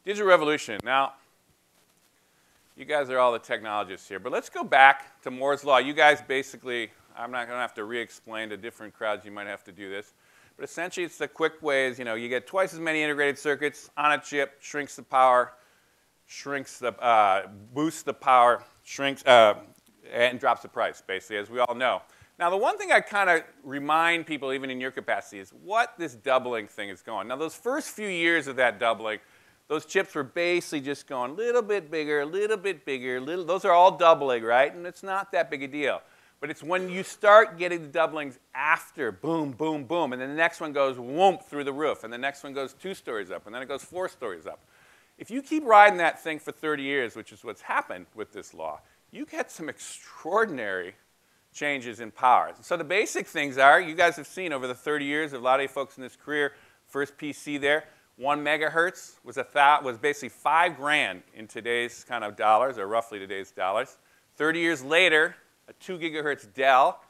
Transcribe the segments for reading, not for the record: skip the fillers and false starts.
Digital revolution. Now, you guys are all the technologists here, but let's go back to Moore's Law. You guys basically, I'm not going to have to re-explain to different crowds. You might have to do this. But essentially, it's the quick ways. You know, you get twice as many integrated circuits on a chip, shrinks the power, boosts the power, shrinks, and drops the price, basically, as we all know. Now, the one thing I kind of remind people, even in your capacity, is what this doubling thing is going. Now, those first few years of that doubling, those chips were basically just going a little bit bigger, a little bit bigger, those are all doubling, right? And it's not that big a deal. But it's when you start getting the doublings after, boom, boom, boom, and then the next one goes whoomp through the roof, and the next one goes 2 stories up, and then it goes 4 stories up. If you keep riding that thing for 30 years, which is what's happened with this law, you get some extraordinary changes in power. So the basic things are, you guys have seen over the 30 years of a lot of you folks in this career, first PC there, 1 megahertz was basically $5,000 in today's kind of dollars, or roughly today's dollars. 30 years later, a 2 gigahertz Dell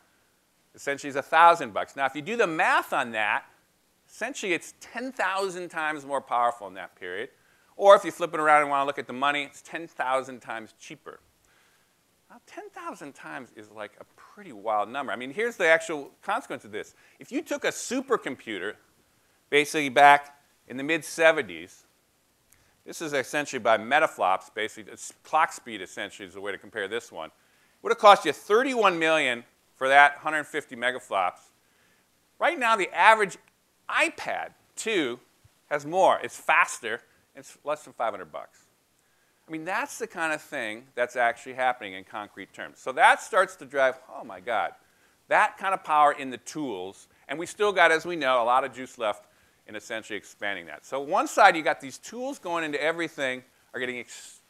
essentially is $1,000. Now, if you do the math on that, essentially it's 10,000 times more powerful in that period. Or if you flip it around and want to look at the money, it's 10,000 times cheaper. Now, 10,000 times is like a pretty wild number. I mean, here's the actual consequence of this. If you took a supercomputer, basically back in the mid-70s, this is essentially by metaflops, basically, clock speed essentially is the way to compare this one. It would have cost you $31 million for that 150 megaflops. Right now, the average iPad 2 has more. It's faster. It's less than 500 bucks. I mean, that's the kind of thing that's actually happening in concrete terms. So that starts to drive, oh my God, that kind of power in the tools. And we still got, as we know, a lot of juice left in essentially expanding that. So one side, you got these tools going into everything are getting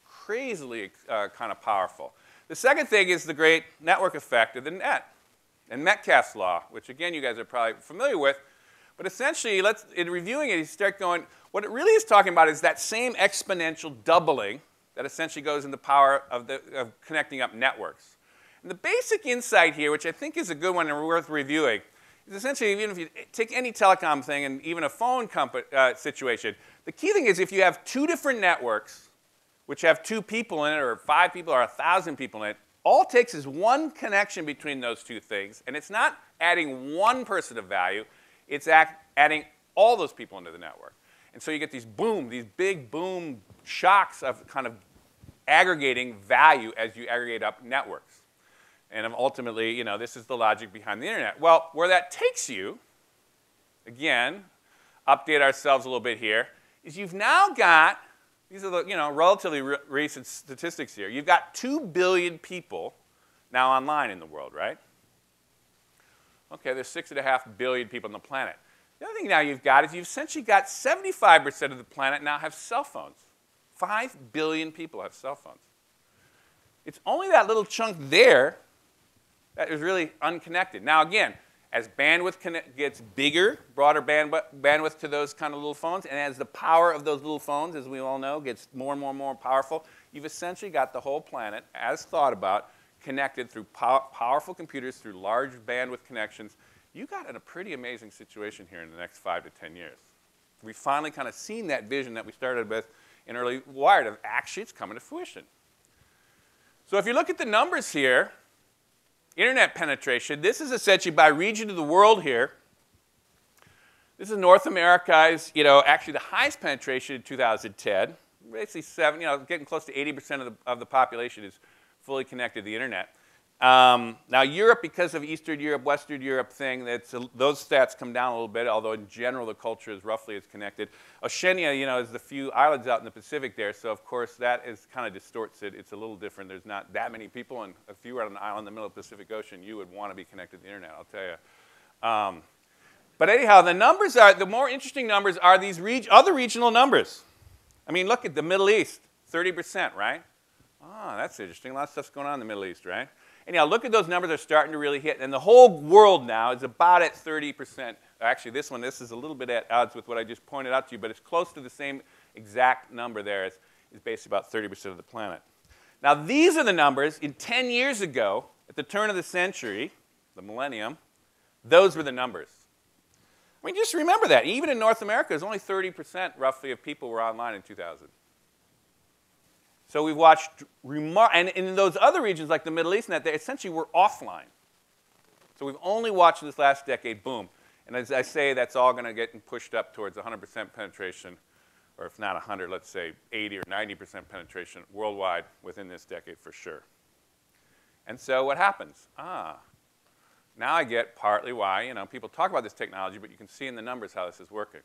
crazily kind of powerful. The second thing is the great network effect of the net and Metcalfe's law, which again, you guys are probably familiar with. But essentially, in reviewing it, you start going, what it really is talking about is that same exponential doubling that essentially goes in the power of connecting up networks. And the basic insight here, which I think is a good one and worth reviewing, is essentially, even if you take any telecom thing and even a phone situation, the key thing is if you have 2 different networks, which have 2 people in it, or 5 people, or 1,000 people in it, all it takes is one connection between those 2 things, and it's not adding one person of value, it's adding all those people into the network. And so you get these big boom shocks of kind of aggregating value as you aggregate up networks. And ultimately, you know, this is the logic behind the internet. Well, where that takes you, again, update ourselves a little bit here, is you've now got, these are the, you know, relatively recent statistics here. You've got 2 billion people now online in the world, right? Okay, there's 6.5 billion people on the planet. The other thing now you've got is you've essentially got 75% of the planet now have cell phones. 5 billion people have cell phones. It's only that little chunk there that is really unconnected. Now again, as bandwidth gets bigger, broader bandwidth to those kind of little phones, and as the power of those little phones, as we all know, gets more and more powerful, you've essentially got the whole planet, as thought about, connected through powerful computers, through large bandwidth connections. You've got a pretty amazing situation here in the next 5 to 10 years. We've finally kind of seen that vision that we started with in early Wired of actually it's coming to fruition. So if you look at the numbers here, internet penetration, this is essentially by region of the world here. This is North America's, you know, actually the highest penetration in 2010. Basically getting close to 80% of the population is fully connected to the internet. Now Europe, because of Eastern Europe, Western Europe thing, those stats come down a little bit, although in general the culture is roughly as connected. Oceania, you know, is the few islands out in the Pacific there, so of course that kind of distorts it. It's a little different. There's not that many people, and if you were on an island in the middle of the Pacific Ocean, you would want to be connected to the internet, I'll tell you. But anyhow, the more interesting numbers are these other regional numbers. I mean, look at the Middle East, 30%, right? Ah, that's interesting. A lot of stuff's going on in the Middle East, right? Anyhow, look at those numbers. They're starting to really hit. And the whole world now is about at 30%. Actually, this is a little bit at odds with what I just pointed out to you, but it's close to the same exact number there as is basically about 30% of the planet. Now, these are the numbers in 10 years ago, at the turn of the century, the millennium, those were the numbers. I mean, just remember that. Even in North America, there's only 30% roughly of people were online in 2000. So we've watched, and in those other regions like the Middle East and that, they essentially were offline. So we've only watched this last decade, boom. And as I say, that's all going to get pushed up towards 100% penetration, or if not 100, let's say 80 or 90% penetration worldwide within this decade for sure. And so what happens? Now I get partly why, people talk about this technology, but you can see in the numbers how this is working.